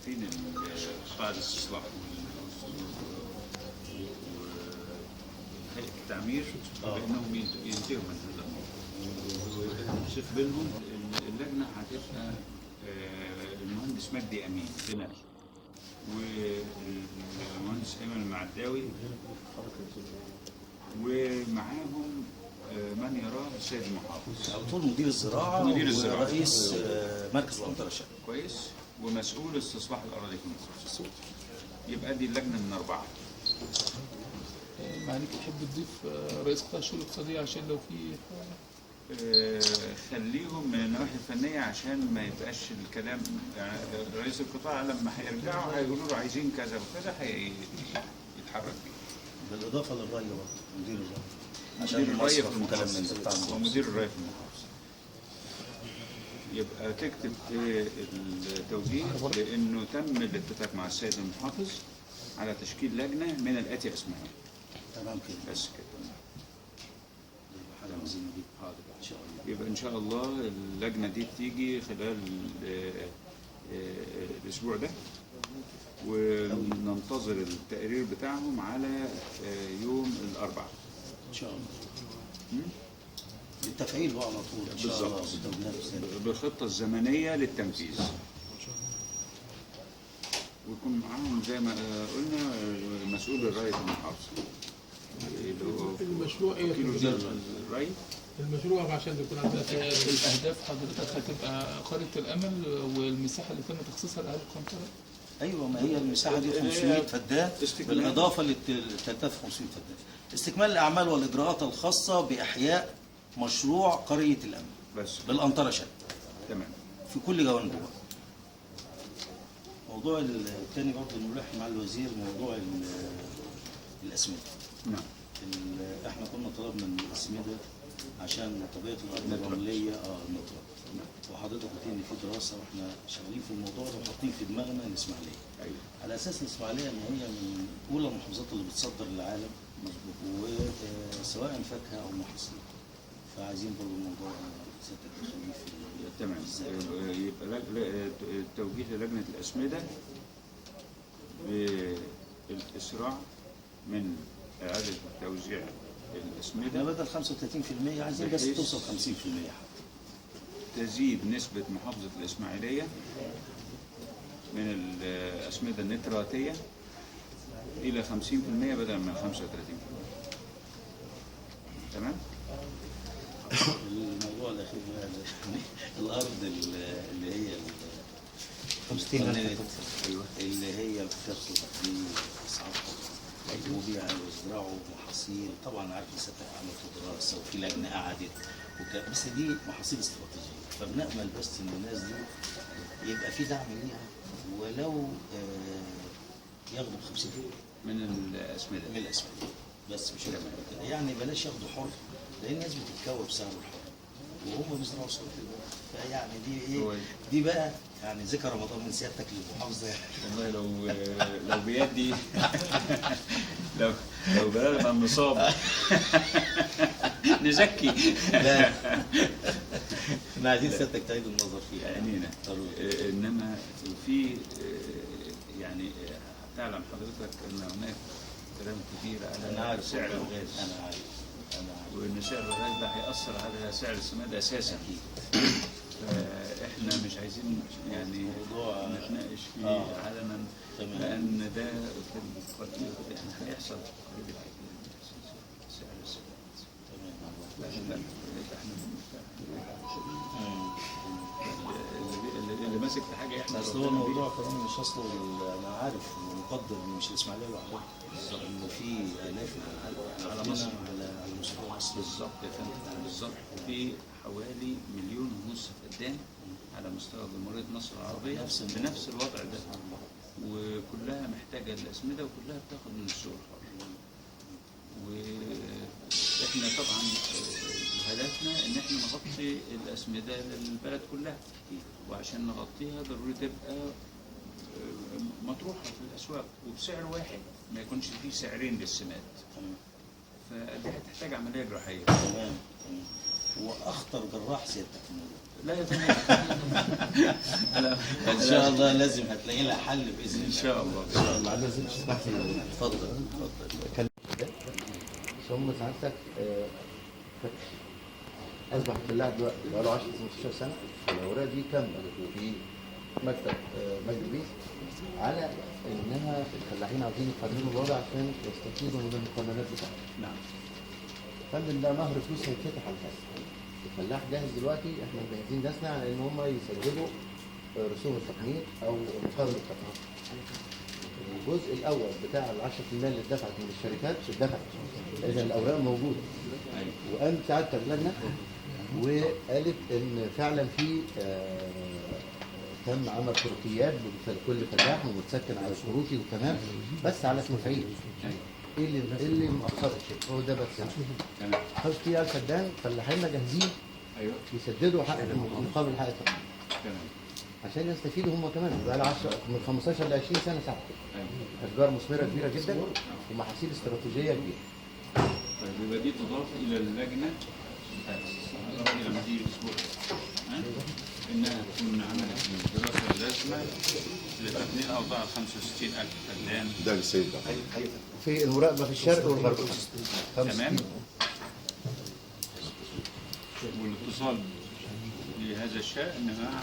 عارفين قطاع الاستصلاح وهيئة التعمير بأنهم ينتهوا من هذا الموضوع، وينصف بينهم. اللجنة هتبقى المهندس مجدي أمين بنقل، والمهندس أيمن المعداوي، ومعاهم من يراه السيد المحافظ على طول مدير الزراعة ورئيس مركز الأنطرة الشرقية. كويس، ومسؤول استصلاح الأراضي في مصر. يبقى دي اللجنة من 4. معاليك تحب تضيف رئيس قطاع الشؤون الاقتصادية عشان لو في خليهم من النواحي الفنية عشان ما يبقاش الكلام، يعني رئيس القطاع لما هيرجعوا هيقولوا له عايزين كذا وكذا هيتحرك فيه. بالإضافة للري برضه مدير الري عشان المصرف وكلام من ده بتاع ومدير الري في المحافظة. يبقى تكتب التوجيه لأنه تم الاتفاق مع السيد المحافظ على تشكيل لجنة من الآتي أسمائها. تمام كده. بس كده. حاجة عايزين نجيب حاضر إن شاء الله. يبقى إن شاء الله اللجنة دي تيجي خلال الأسبوع ده، وننتظر التقرير بتاعهم على يوم الأربعاء إن شاء الله. التفعيل بقى على طول إن شاء الله بالخطة الزمنية للتنفيذ، ويكون معاهم زي ما قلنا مسؤول الري في المحافظة. المشروع ايه؟ الري المشروع عشان يكون عندنا الاهداف حضرتك هتبقى قرية الامل والمساحة اللي تم تخصيصها لاهالي القنطرة. ايوه، ما هي المساحة دي 500 فدان بالاضافة ل 3500 فدان. استكمال الاعمال والاجراءات الخاصة باحياء مشروع قرية الامل بس بالأنطرة شرق. تمام. في كل جوانبه. موضوع الثاني برضه نلح مع الوزير موضوع الاسمده. نعم. احنا كنا طلبنا من الاسمده عشان طبيعه الارض الرمليه النطرات. وحضرتك قلت ان في دراسه واحنا شغالين في الموضوع ده وحاطين في دماغنا الاسماعيليه. ايوه. على اساس الاسماعيليه ان هي من اولى المحافظات اللي بتصدر للعالم، وسواء فاكهه او محاصيل. فعايزين برضه الموضوع سيادتك تخليه في تمام. يبقى التوجيه للجنة الأسمدة بالإسراع من إعادة توزيع الأسمدة. بدل 35% عايزين بس توصل 50% حتى. تزيد نسبة محافظة الإسماعيلية من الأسمدة النتراتية إلى 50% بدلا من 35%. تمام؟ الموضوع الاخير الارض اللي هي 50,000 اللي هي بتطلب في اسعارها وبيع ويزرعوا محاصيل. طبعا عارف سيادتك عملت دراسه وفي لجنه قعدت بس دي محاصيل استراتيجيه، فبنامل بس ان الناس دي يبقى في دعم ليها ولو ياخدوا 50% من الأسمدة. من الاسمده بس مش كده يعني بلاش ياخدوا حر، لان الناس بتتكوى بسعر الحر وهم بيزرعوا صوت. فيعني دي ايه؟ دي بقى يعني ذكر رمضان من سيادتك للمحافظه. والله لو بيدي لو بلغنا النصاب نزكي. لا احنا عايزين سيادتك تعيد النظر فيها عينينا. انما في يعني تعلم حضرتك ان هناك كلام كبير على سعر الغاز. انا عارف وان سعر الغاز ده هيأثر على سعر السماد اساسا. فاحنا مش عايزين يعني نتناقش فيه علنا، لان ده يعني هيحصل سعر السماد. تمام. اللي ماسك في حاجه احنا اصل هو الموضوع كمان مش اصله انا عارف مقدر مش الاسماعيليه لوحدها، انه في الاف على مصر على مستوى مصر. بالظبط يا فندم، بالظبط. في حوالي 1.5 مليون فدان على مستوى جمهوريه مصر العربيه بنفس الوضع ده، وكلها محتاجه الاسمده وكلها بتاخد من السوق الحر. واحنا طبعا هدفنا ان احنا نغطي الاسمده للبلد كلها، وعشان نغطيها ضروري تبقى مطروحه في الاسواق وبسعر واحد، ما يكونش فيه سعرين للسماد. فدي هتحتاج عمليه جراحيه. تمام. واخطر جراح سيادتك في الموضوع. لا يا فندم. ان شاء الله لازم هتلاقي لها حل باذن الله. ان شاء الله. ان شاء الله. لازم تسمح لي. اتفضل اتفضل. ثم سعادتك اصبح الفلاح دلوقتي بقى له 10 15 سنه الاوراق دي كامله وفي مكتب مجلس بيس على انها الفلاحين عاوزين يقدموا الوضع عشان يستفيدوا من المقننات بتاعتهم. نعم. فندم ده نهر فلوس هيتفتح على الناس. الفلاح جاهز دلوقتي، احنا مجهزين ناسنا على ان هم يسددوا رسوم التقنير او مقابل التقنير. الجزء الاول بتاع ال 10% اللي اتدفعت من الشركات اتدفعت، اذا الاوراق موجوده. وقام سعادتك لجنه وقالت ان فعلا في تم عمل شروطيات لكل فلاح ومتسكن على شروطي وتمام، بس على اسم فعيل. ايه اللي مأخر الشيء؟ هو ده بس. تمام. حسبي يا الفدان فلاحيننا جاهزين ايوه يسددوا حق مقابل حق التقنير تمام. عشان يستفيدوا هم كمان. بقى لها من 15 ل 20 سنه ساعه. اشجار مثمره كبيره جدا ومحاصيل استراتيجيه كبيره. طيب يبقى دي تضاف الى اللجنه الى مدير الاسبوع انها تكون عملت الدراسه اللازمه لتقنين اوضاع 65,000 فدان. ده السيد ده. في المراقبه في الشرق والغرب. تمام. والاتصال بهذا الشأن مع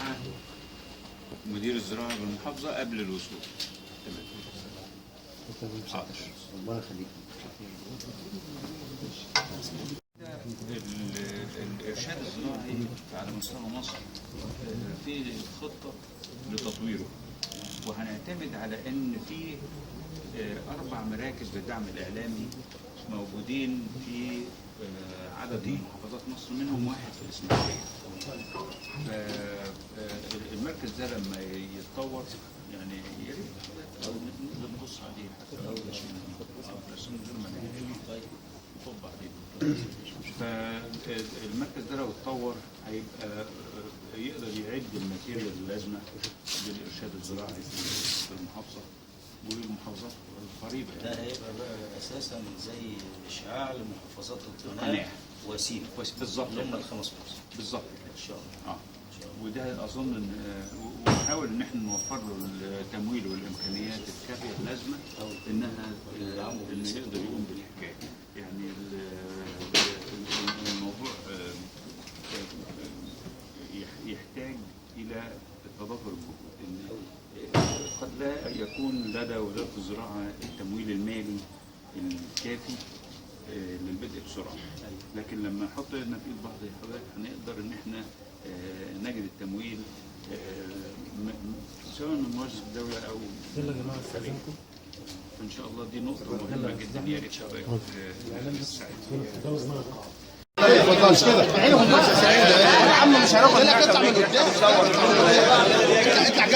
مدير الزراعه بالمحافظه قبل الوصول. تمام. حاضر. ربنا يخليك. الإرشاد الزراعي على مستوى مصر في خطة لتطويره، وهنعتمد على إن في 4 مراكز للدعم الإعلامي موجودين في عدد من محافظات مصر، منهم واحد في الإسماعيلية. المركز ده لما يتطور يعني يا ريت نبص عليه حتى لو بس من غير ما نطب عليه. فالمركز ده لو اتطور هيبقى يقدر يعد الماتيريال اللازمه للارشاد الزراعي في المحافظه والمحافظات القريبه. ده هيبقى بقى اساسا زي اشعاع لمحافظات القناه وسينا. بالظبط. اللي هم الخمس محافظات. بالظبط ان شاء الله. وده اظن ان ونحاول ان احنا نوفر له التمويل والامكانيات الكافيه اللازمه انه يقدر يقوم بالحكايه. يعني الموضوع يحتاج الى تضافر الجهود. قد لا يكون لدى وزاره الزراعه التمويل المالي الكافي للبدء بسرعه، لكن لما نحط ايدنا في ايد بعض حضرتك هنقدر ان احنا نجد التمويل سواء من مؤسسه الدوله او يلا يا جماعه استاذنكم. ان شاء الله دي نقطه مهمه جدا يا ريت حضرتك ما تفضلش كده. عينهم بس يا سعيد. يا عم مش هناخد لك اطلع من قدام.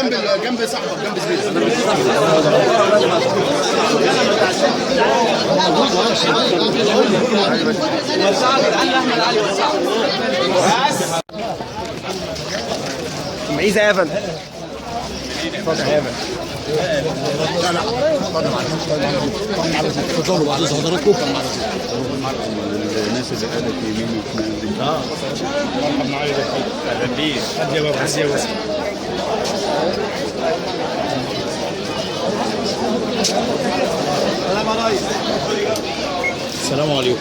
اطلع جنب صاحبك جنب زميلك. معيزه يا فندم. اتفضل يا فندم. اتفضلوا بعد اذن حضراتكم. الناس اللي قالت يمين وشمال. مرحبا معايا. اهلا بيك. حد يا بابا. حد يا بابا. سلام يا ريس. السلام عليكم.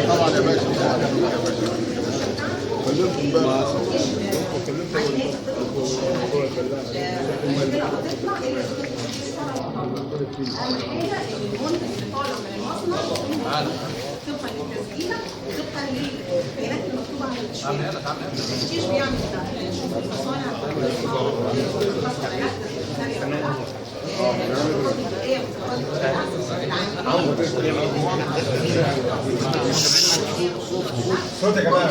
طبعا يا باشا. كلمتهم بقى. طبقا للتسجيله وطبقا للبيانات المكتوبه على التشريع. التشريع بيعمل ده يشوف المصانع صوت يا جماعه.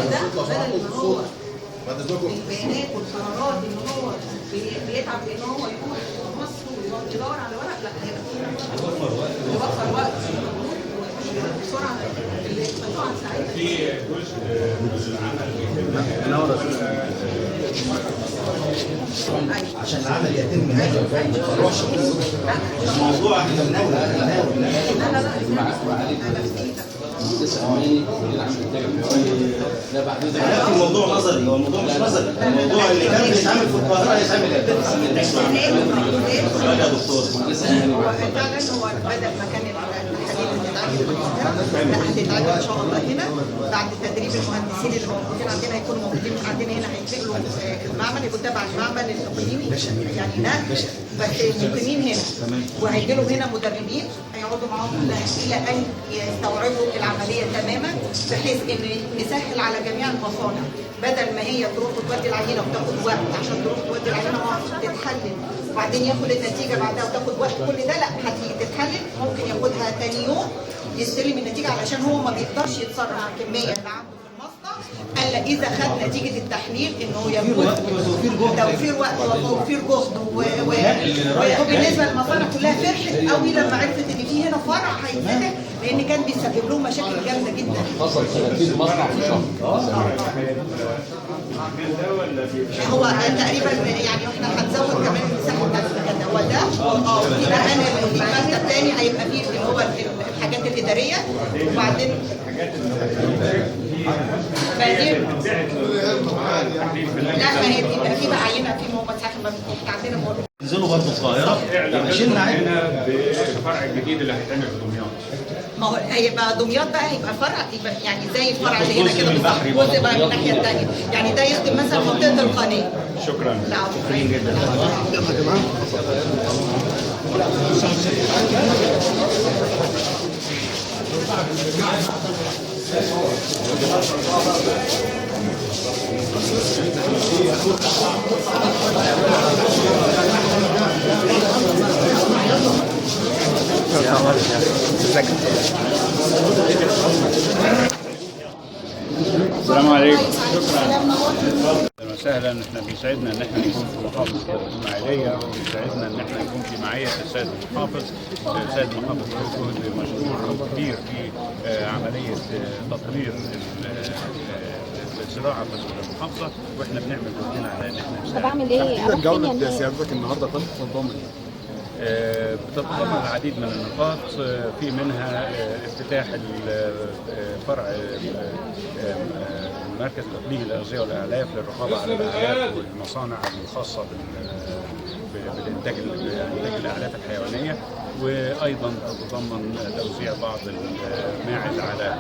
البيانات والقرارات ان هو بيتعب ان هو يروح مصر ويقعد يدور على ورق. لا يوفر وقت بسرعه. اللي طبعا ساعتها في جزء من العمل عشان العمل يتم ما نروحش الموضوع احنا بنقول الموضوع نظري، هو الموضوع مش نظري، الموضوع اللي كان بيتعمل في القاهره هيتعمل يا دكتور. فعلا هو بدل ما كان هتتعمل ان شاء الله هنا بعد تدريب المهندسين اللي موجودين عندنا هيكونوا موجودين عندنا هنا، هينتقلوا المعمل يكون تبع المعمل الاقليمي يعني نقل بس مقيمين هنا، وهيجي لهم هنا مدربين هيقعدوا معاهم الى ان يستوعبوا العمليه تماما، بحيث ان نسهل على جميع المصانع بدل ما هي تروح وتودي العينه وتاخد وقت عشان تروح تودي العينه تتحلل وبعدين ياخد النتيجه بعدها وتاخد وقت، كل ده لا، هتيجي تتحلل ممكن ياخدها ثاني يوم يستلم النتيجه، علشان هو ما بيقدرش يتصرف على الكميه اللي عنده في المصنع الا اذا خد نتيجه التحليل انه يكون توفير وقت وتوفير جهد. وبالنسبه للمصانع كلها فرحت قوي لما عرفت ان في هنا فرع هيتفتح، لان كان بيسبب لهم مشاكل جامده جدا. حصل 30 مصنع في شهر. هو تقريبا يعني احنا هنزود كمان المساحه بتاعت المكان ده، هو ده في مكان المكتب الثاني هيبقى فيه اللي هو الحاجات الاداريه، وبعدين لا هيبقى في بقى عينه في مساحه احنا عندنا ينزلوا برضه القاهره يبقى شلنا هنا بالفرع الجديد اللي هيتعمل في دمياط. ما هو هيبقى دمياط بقى هيبقى فرع يعني زي الفرع اللي هنا كده بالظبط، جزء بقى من الناحيه الثانيه، يعني ده يخدم مثلا منطقه القناه. شكرا. شكرا جدا. السلام عليكم. اهلا وسهلا. احنا بيسعدنا ان احنا نكون في محافظه الاسماعيليه، وبيسعدنا ان احنا نكون في معيه السيد المحافظ. السيد المحافظ له جهد مشكور كبير في عمليه تطوير الزراعه في المحافظه، واحنا بنعمل جهدنا على ان احنا نساعد. طب اعمل ايه؟ جوله سيادتك النهارده كنت تنضم بتتضمن العديد من النقاط، في منها افتتاح فرع مركز تقليد الاغذيه والاعلاف للرقابه على الاعلاف والمصانع الخاصه بالانتاج الاعلاف الحيوانيه، وايضا تتضمن توزيع بعض الماعز على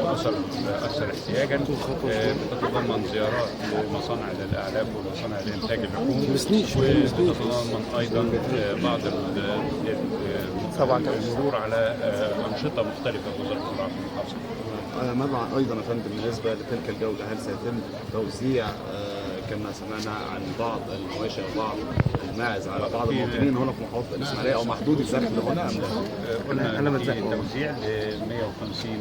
الاسر الاكثر احتياجا، بتتضمن زيارات لمصانع الاعلاف ومصانع الانتاج اللحوم، وتتضمن ايضا بعض المرور على انشطه مختلفه في وزاره الزراعه في المحافظه. ماذا ايضا يا فندم بالنسبه لتلك الجوله؟ هل سيتم توزيع كما سمعنا عن بعض المواشي وبعض الماعز على بعض المواطنين هنا في محافظه الاسماعيليه او محدود الدخل هنا ام لا؟ قلنا في توزيع ل 150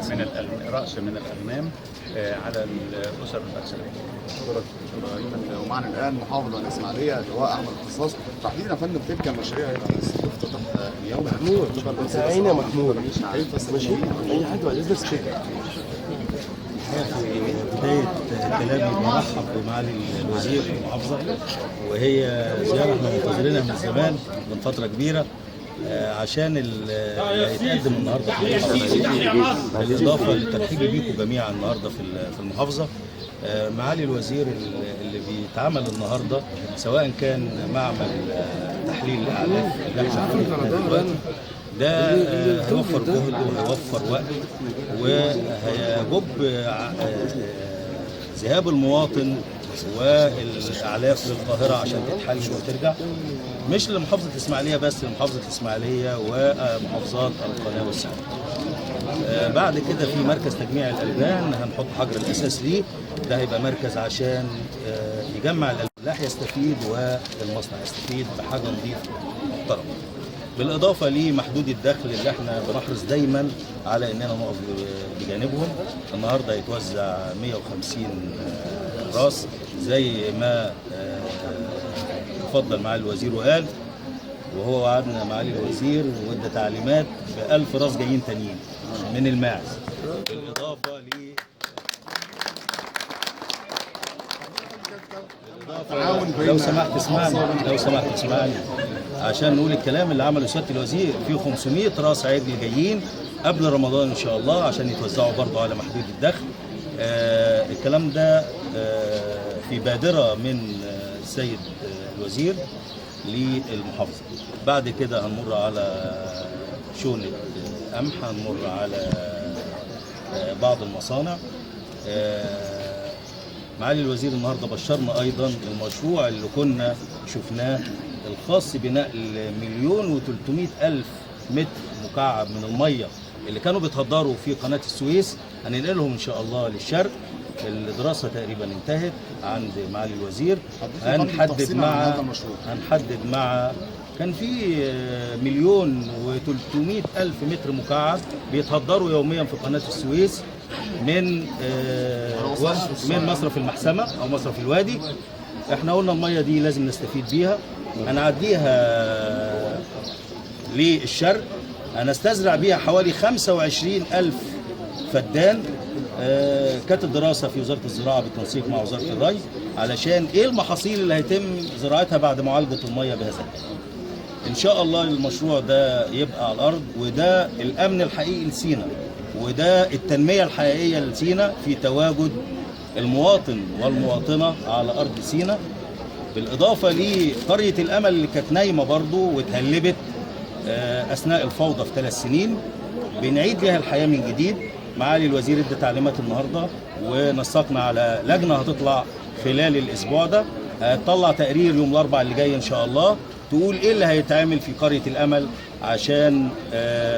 من رأس من الأغنام على الأسر الأكثر. ومعنا الآن محافظ الإسماعيلية اللواء أحمد القصاص، تحديدا يا فندم تلك المشاريع اللي ستفتتح اليوم. محمود سامعين يا محمود؟ ماشي أي حد ولا لازم تشيك. في بداية كلامي برحب بمعالي الوزير في المحافظة، وهي زيارة احنا منتظرينها من زمان من فترة كبيرة عشان اللي هيتقدم النهارده في المحافظة، بالإضافة للترحيب بيكم جميعا النهارده في المحافظة. معالي الوزير اللي بيتعمل النهارده سواء كان معمل تحليل الأعلاف اللي احنا عاملينه دلوقتي، ده هيوفر جهد وهيوفر وقت وهيجب ذهاب المواطن والاعلاف للقاهره عشان تتحلل وترجع، مش لمحافظه الاسماعيليه بس، لمحافظه الاسماعيليه ومحافظات القناه والسويس. بعد كده في مركز تجميع الالبان هنحط حجر الاساس ليه، ده هيبقى مركز عشان يجمع الالبان يستفيد والمصنع يستفيد بحاجه نظيفه محترمه. بالاضافه لمحدود الدخل اللي احنا بنحرص دايما على اننا نقف بجانبهم. النهارده هيتوزع 150 راس زي ما اتفضل معالي الوزير وقال، وهو وعدنا معالي الوزير وادى تعليمات ب1000 راس جايين تانيين من الماعز، بالاضافه ل تعاون بين لو سمحت اسمعني عشان نقول الكلام اللي عمله سياده الوزير. في 500 راس عجل جايين قبل رمضان ان شاء الله عشان يتوزعوا برضه على محدود الدخل. الكلام ده في بادره من السيد الوزير للمحافظه. بعد كده هنمر على شؤون قمح، هنمر على بعض المصانع. معالي الوزير النهارده بشرنا ايضا المشروع اللي كنا شفناه الخاص بنقل 1,300,000 متر مكعب من الميه اللي كانوا بيتهدروا في قناه السويس، هننقلهم ان شاء الله للشرق. الدراسه تقريبا انتهت عند معالي الوزير. هنحدد مع كان في 1,300,000 متر مكعب بيتهدروا يوميا في قناه السويس من مصرف المحسمه او مصرف الوادي. احنا قلنا الميه دي لازم نستفيد بيها، هنعديها للشرق، هنستزرع بيها حوالي 25,000 فدان. كانت الدراسه في وزاره الزراعه بالتنسيق مع وزاره الري علشان ايه المحاصيل اللي هيتم زراعتها بعد معالجه الميه بهذا الكلام. ان شاء الله المشروع ده يبقى على الارض، وده الامن الحقيقي لسينا، وده التنميه الحقيقيه لسينا في تواجد المواطن والمواطنه على ارض سينا. بالاضافه لقريه الامل اللي كانت نايمه برضو واتهلبت اثناء الفوضى في 3 سنين، بنعيد لها الحياه من جديد. معالي الوزير ادى تعليمات النهارده ونسقنا على لجنه هتطلع خلال الاسبوع ده، هتطلع تقرير يوم الاربعاء اللي جاي ان شاء الله تقول ايه اللي هيتعمل في قريه الامل عشان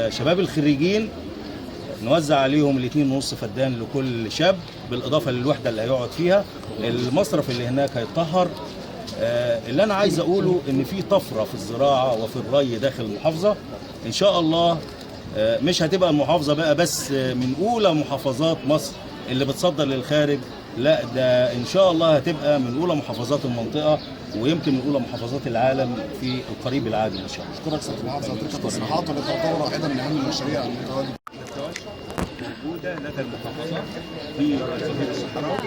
شباب الخريجين نوزع عليهم 2.5 فدان لكل شاب، بالاضافه للوحده اللي هيقعد فيها. المصرف اللي هناك هيتطهر. اللي انا عايز اقوله ان في طفره في الزراعه وفي الري داخل المحافظه ان شاء الله. مش هتبقى المحافظه بقى بس من اولى محافظات مصر اللي بتصدر للخارج، لا ده ان شاء الله هتبقى من اولى محافظات المنطقه، ويمكن من اولى محافظات العالم في القريب العاجل ان شاء الله. اشكرك سياده المحافظه. تلك التصريحات اللي تعتبر واحده من اهم المشاريع المتواجده موجودة لدى المحافظات في جزيرة الصحراء.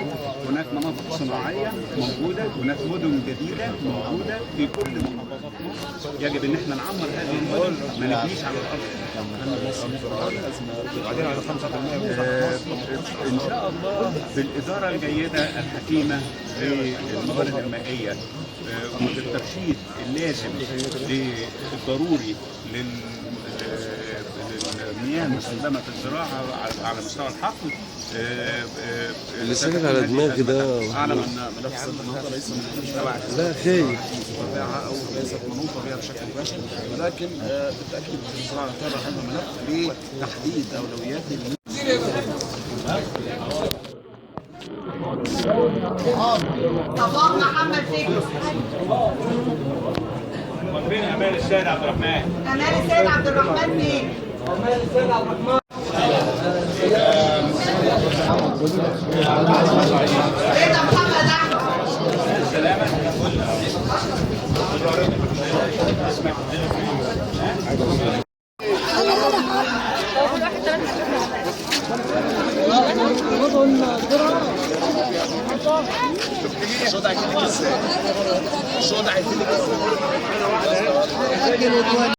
هناك مناطق صناعية موجودة، هناك مدن جديدة موجودة في كل محافظات مصر. يجب ان احنا نعمر هذه المدن، ما نبنيش على الارض. ان شاء الله بالاداره الجيده الحكيمه للموارد المائيه وبالترشيد اللازم للضروري للمياه المستخدمه في الزراعه على مستوى الحقل. اللي ساكن على دماغي ده اعلم ان ملف المناطق ليس من لا خير او ليست منوطه بها بشكل مباشر، ولكن بالتاكيد الزراعه تابع هذا الملف لتحديد اولويات صباح محمد فكري. فين امال السيد عبد الرحمن؟ امال السيد عبد الرحمن فين؟ امال السيد عبد الرحمن. رضا محمد احمد. الشوط عايزينك ازاي؟ الشوط عايزينك ازاي؟